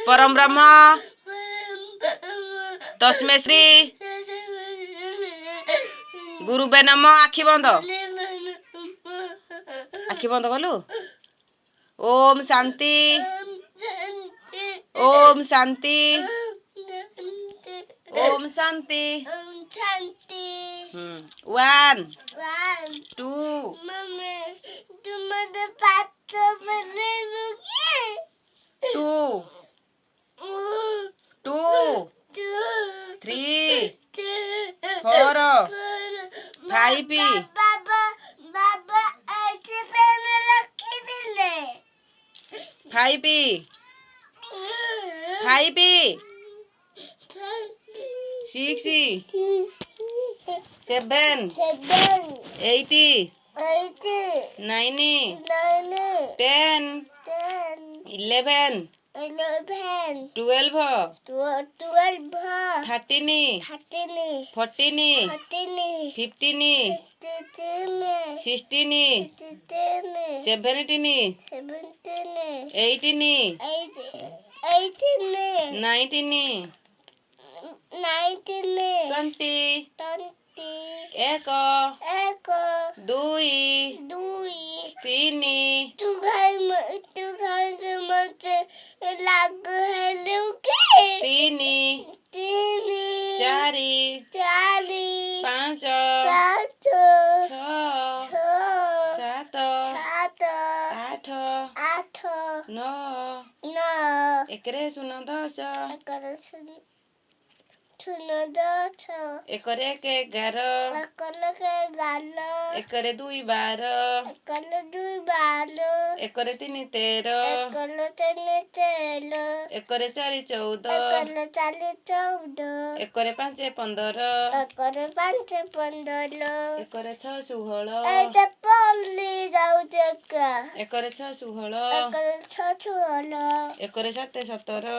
परम ब्रह्म तस्मै श्री गुरुबे नम। आखि बंद कलु। ओम शांति ओम शांति ओम शांति। 1 2 2 2 3 4 5 5 6 7 8 9 10 11 12 13 14 15 16 17 18 19 20 1 2 3 4 5 6 7 8 9 एकरे सुन 10 एकरे 11 एकरे 2 12 एकरे 3 13 एकरे 4 14 एकरे 5 15 एकरे 6 16 एकरे 6 16 एकरे 7 17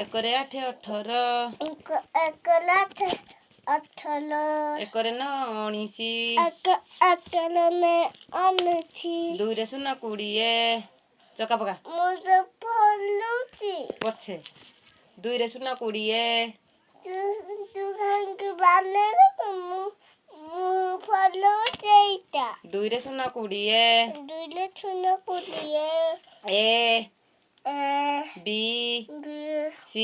एकरे 8 18 एकरे 9 19 2 रे 0 20 चका पका पछे 2 रे 0 20 2 रे 0 20 A B C